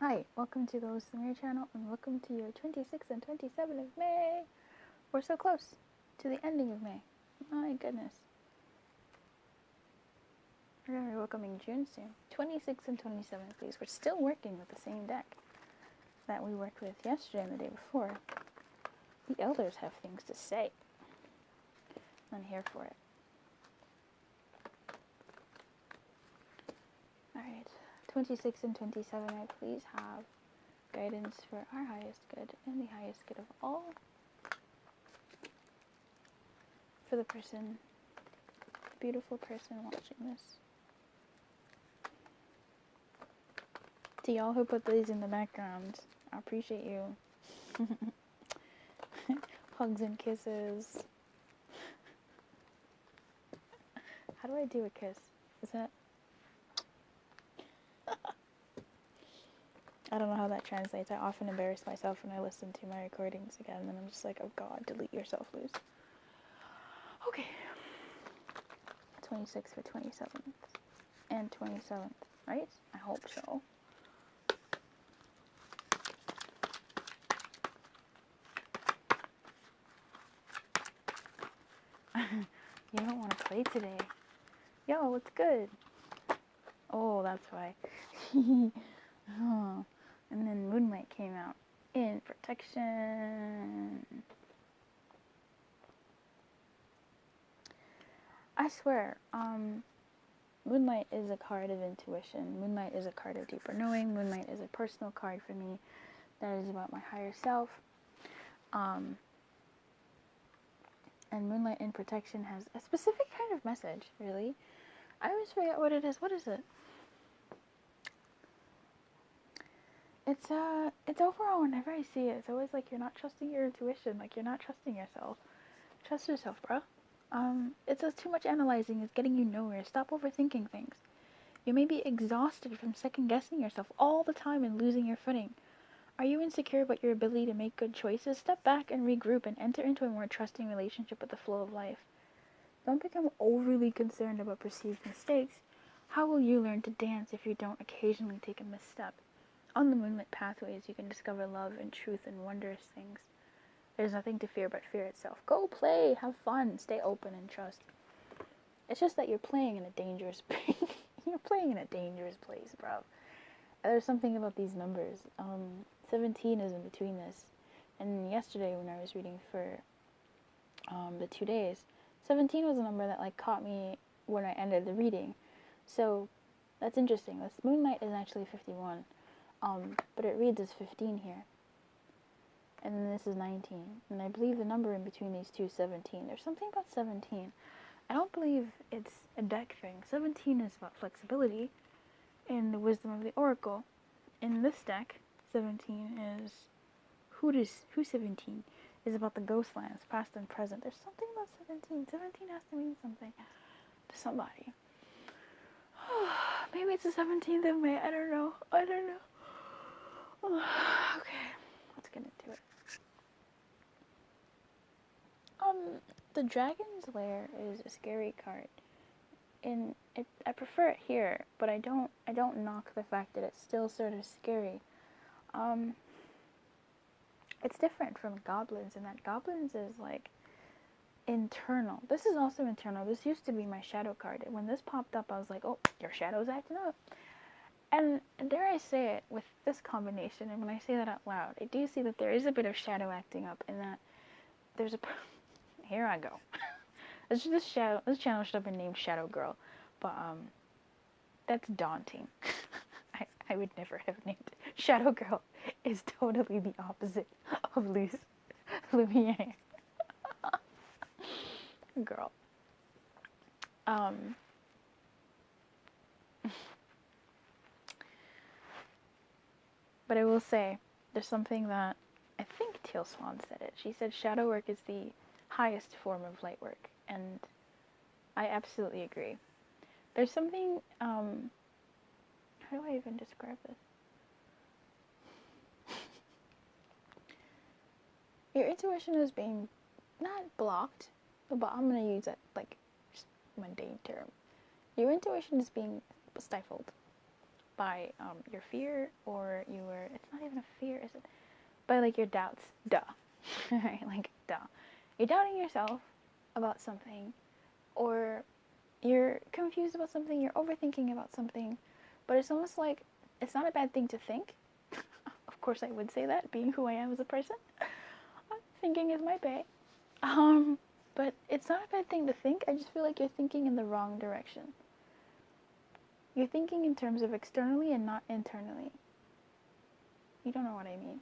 Hi, welcome to the Lumiere channel, and welcome to your 26th and 27th of May. We're so close to the ending of May. My goodness. We're going to be welcoming June soon. 26th and 27th, please. We're still working with the same deck that we worked with yesterday and the day before. The elders have things to say. I'm here for it. Alright, 26 and 27, I please have guidance for our highest good and the highest good of all. For the person, the beautiful person watching this. To y'all who put these in the background, I appreciate you. Hugs and kisses. How do I do a kiss? Is that... I don't know how that translates. I often embarrass myself when I listen to my recordings again, and I'm just like, oh god, delete yourself, Luz. Okay. 26th for 27th. And 27th, right? I hope so. You don't want to play today. Yo, what's good? Oh, that's why. Oh. And then Moonlight came out in protection. I swear, Moonlight is a card of intuition. Moonlight is a card of deeper knowing. Moonlight is a personal card for me that is about my higher self. And Moonlight in protection has a specific kind of message, really. I always forget what it is. What is it? It's overall, whenever I see it, it's always like you're not trusting your intuition, like you're not trusting yourself. Trust yourself, bro. It's too much analyzing is getting you nowhere. Stop overthinking things. You may be exhausted from second-guessing yourself all the time and losing your footing. Are you insecure about your ability to make good choices? Step back and regroup and enter into a more trusting relationship with the flow of life. Don't become overly concerned about perceived mistakes. How will you learn to dance if you don't occasionally take a misstep? On the moonlit pathways, you can discover love and truth and wondrous things. There's nothing to fear but fear itself. Go play, have fun, stay open and trust. It's just that you're playing in a dangerous you're playing in a dangerous place, bro. There's something about these numbers. 17 is in between this. And yesterday when I was reading for the 2 days, 17 was a number that like caught me when I ended the reading. So that's interesting. This Moonlight is actually 51. But it reads as 15 here. And then this is 19. And I believe the number in between these two is 17. There's something about 17. I don't believe it's a deck thing. 17 is about flexibility and the wisdom of the oracle. In this deck, 17 is... Who's 17? Is about the ghost lands, past and present. There's something about 17. 17 has to mean something to somebody. Maybe it's the 17th of May. I don't know. Okay, let's get into it. The Dragon's Lair is a scary card. I prefer it here, but I don't knock the fact that it's still sort of scary. It's different from goblins in that goblins is like internal. This is also internal. This used to be my shadow card. When this popped up, I was like, oh, your shadow's acting up. And dare I say it, with this combination, and when I say that out loud, I do see that there is a bit of shadow acting up in that there's a... Here I go. This channel should have been named Shadow Girl, but that's daunting. I would never have named it. Shadow Girl is totally the opposite of Lumiere. Girl. But I will say, there's something that, I think Teal Swan said it. She said shadow work is the highest form of light work, and I absolutely agree. There's something, how do I even describe this? Your intuition is being, not blocked, but I'm going to use that, like, just mundane term. Your intuition is being stifled. by your fear or it's not even a fear, is it? By like your doubts. Duh. Right? Like, duh. You're doubting yourself about something, or you're confused about something, you're overthinking about something, but it's almost like it's not a bad thing to think. Of course, I would say that, being who I am as a person. Thinking is my bae. But it's not a bad thing to think. I just feel like you're thinking in the wrong direction. You're thinking in terms of externally and not internally. You don't know what I mean.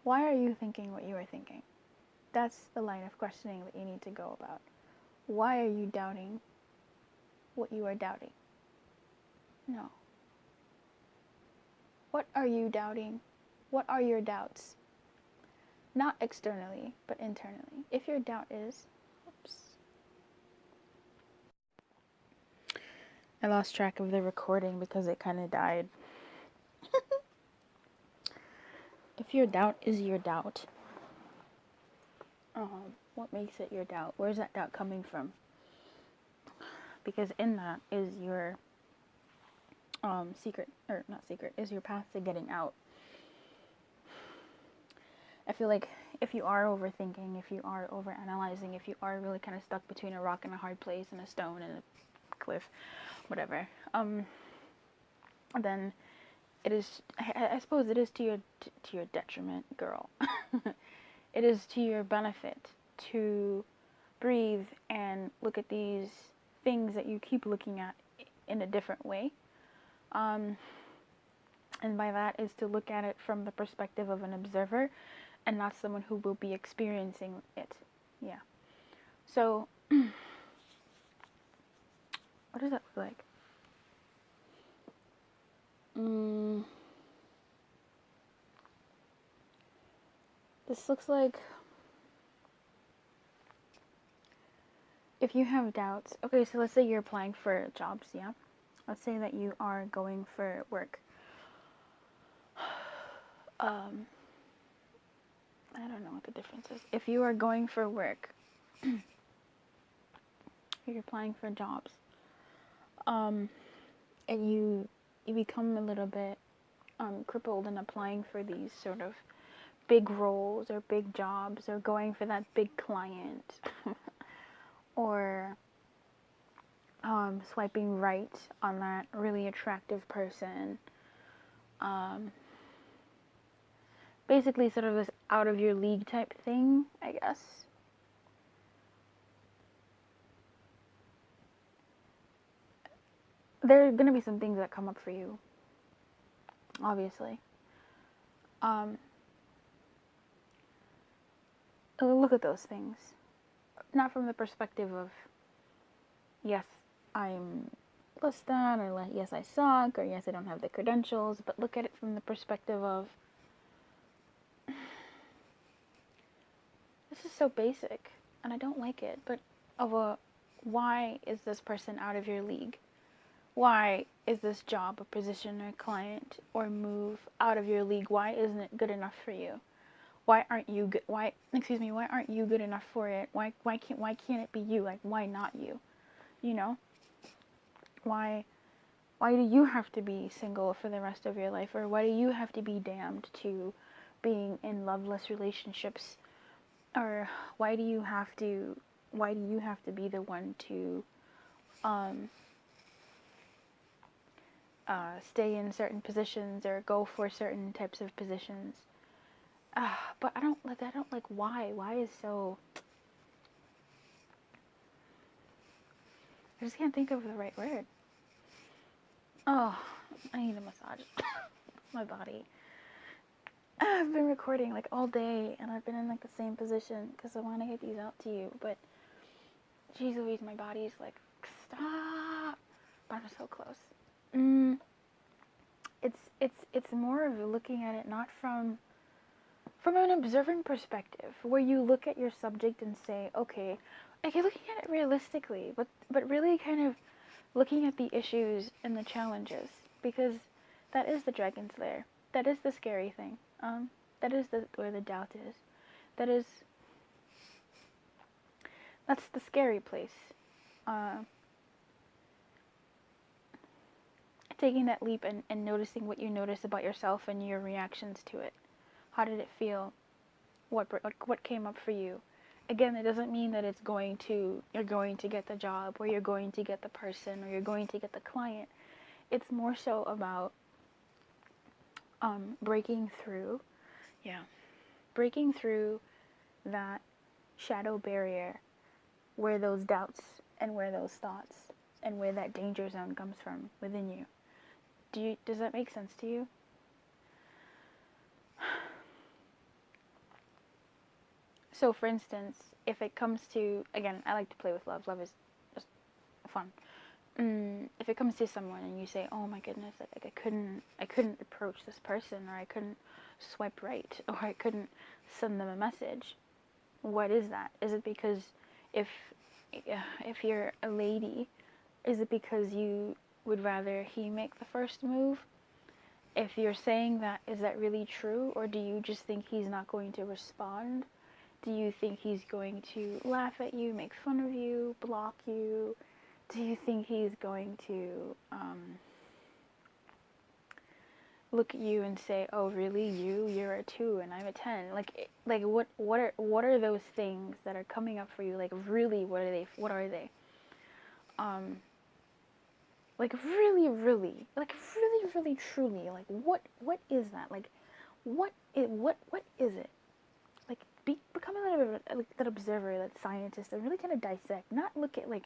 Why are you thinking what you are thinking? That's the line of questioning that you need to go about. Why are you doubting what you are doubting? No. What are you doubting? What are your doubts? Not externally, but internally. If your doubt is, oops. I lost track of the recording because it kind of died. If your doubt is your doubt, what makes it your doubt? Where's that doubt coming from? Because in that is your is your path to getting out. I feel like if you are overthinking, if you are overanalyzing, if you are really kind of stuck between a rock and a hard place and a stone and a cliff, whatever, then it is, I suppose it is to your detriment, girl. It is to your benefit to breathe and look at these things that you keep looking at in a different way. And by that is to look at it from the perspective of an observer and not someone who will be experiencing it. Yeah. So, what does that look like? This looks like, if you have doubts, okay, so let's say you're applying for jobs, yeah? Let's say that you are going for work. I don't know what the difference is. If you are going for work, you're applying for jobs, and you become a little bit crippled in applying for these sort of big roles or big jobs or going for that big client or swiping right on that really attractive person. Basically sort of this out of your league type thing, I guess. There are going to be some things that come up for you, obviously. Look at those things. Not from the perspective of, yes, I'm less than, or yes, I suck, or yes, I don't have the credentials, but look at it from the perspective of, this is so basic, and I don't like it, but why is this person out of your league? Why is this job or position or client or move out of your league? Why isn't it good enough for you? Why aren't you good? Why aren't you good enough for it? Why can't it be you? Like, why not you? You know? Why do you have to be single for the rest of your life? Or why do you have to be damned to being in loveless relationships? Or why do you have to be the one to stay in certain positions or go for certain types of positions? But I don't like why. Why is so... I just can't think of the right word. Oh, I need a massage. My body. I've been recording like all day and I've been in like the same position because I want to get these out to you, but geez Louise, my body's like, stop. But I'm so close. It's more of looking at it not from an observing perspective, where you look at your subject and say, okay, like you're looking at it realistically, but really kind of looking at the issues and the challenges, because that is the dragon's lair. That is the scary thing. That is where the doubt is. That's the scary place. taking that leap and noticing what you notice about yourself and your reactions to it. How did it feel? What came up for you? Again, it doesn't mean that you're going to get the job, or you're going to get the person, or you're going to get the client. It's more so about breaking through that shadow barrier where those doubts and where those thoughts and where that danger zone comes from within you. Does that make sense to you? So, for instance, if it comes to, again, I like to play with love. Love is just fun. If it comes to someone and you say, "Oh my goodness, like I couldn't approach this person, or I couldn't swipe right, or I couldn't send them a message," what is that? Is it because if you're a lady, is it because you would rather he make the first move? If you're saying that, is that really true, or do you just think he's not going to respond? Do you think he's going to laugh at you, make fun of you, block you? Do you think he's going to look at you and say, "Oh, really? You're a 2 and I'm a 10"? Like what are those things that are coming up for you? Like, really, what are they? Like really, truly, like what is that? Like what is it? Like, become a little bit like that observer, that scientist, and really kind of dissect. Not look at like,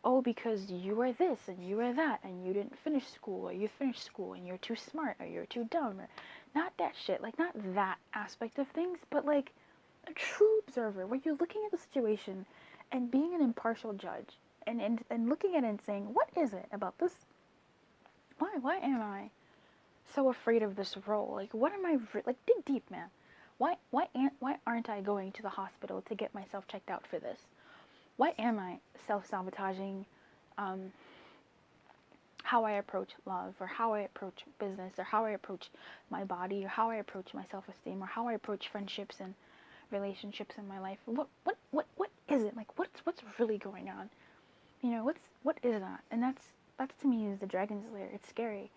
oh, because you are this and you are that and you didn't finish school, or you finished school and you're too smart or you're too dumb, or not that shit. Like, not that aspect of things, but like a true observer where you're looking at the situation and being an impartial judge and looking at it and saying, what is it about this? Why am I so afraid of this role? Like, what am I like? Dig deep, man. Why aren't I going to the hospital to get myself checked out for this? Why am I self-sabotaging how I approach love, or how I approach business, or how I approach my body, or how I approach my self-esteem, or how I approach friendships and relationships in my life? What is it? Like, what's really going on? You know, what is that? And that's to me is the dragon's lair. It's scary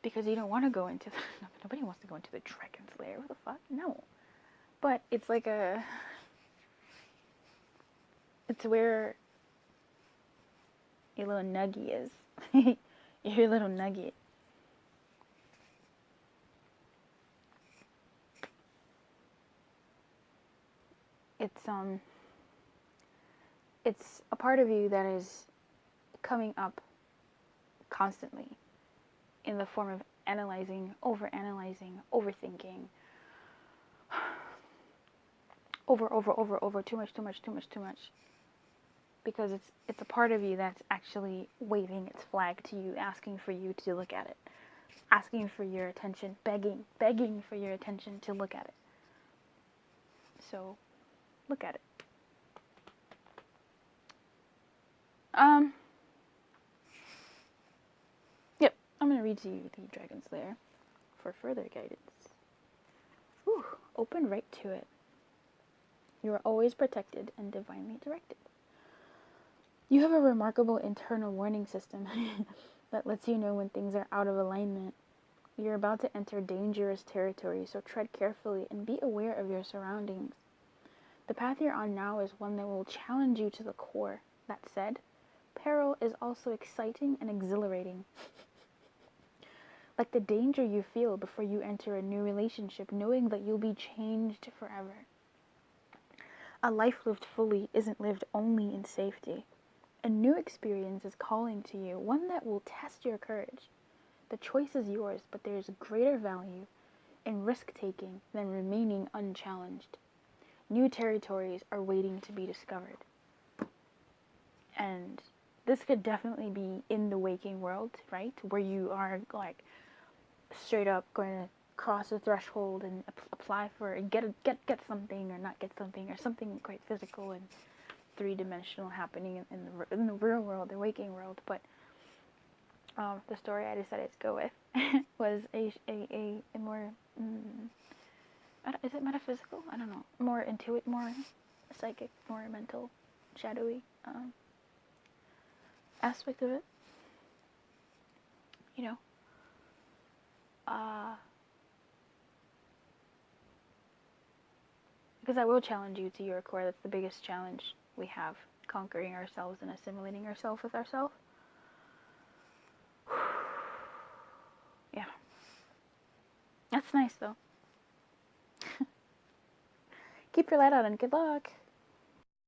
because you don't want to go into nobody wants to go into the dragon's lair. What the fuck? No. But it's like it's where your little nugget is. Your little nugget. It's a part of you that is coming up constantly in the form of analyzing, overanalyzing, overthinking, over, too much. Because it's a part of you that's actually waving its flag to you, asking for you to look at it, asking for your attention, begging for your attention to look at it. So, look at it. Yep, I'm gonna read to you the Dragon's Lair for further guidance. Whew, open right to it. You are always protected and divinely directed. You have a remarkable internal warning system that lets you know when things are out of alignment. You're about to enter dangerous territory, so tread carefully and be aware of your surroundings. The path you're on now is one that will challenge you to the core. That said, peril is also exciting and exhilarating. Like the danger you feel before you enter a new relationship, knowing that you'll be changed forever. A life lived fully isn't lived only in safety. A new experience is calling to you, one that will test your courage. The choice is yours, but there is greater value in risk-taking than remaining unchallenged. New territories are waiting to be discovered. And this could definitely be in the waking world, right? Where you are like straight up going to cross a threshold and apply for and get something, or not get something, or something quite physical and three-dimensional happening in the real world, the waking world. But the story I decided to go with was a more is it metaphysical? I don't know. More intuitive, more psychic, more mental, shadowy aspect of it. you know, because I will challenge you to your core. That's the biggest challenge we have, conquering ourselves and assimilating ourselves with ourselves. Yeah. That's nice, though. Keep your light on and good luck.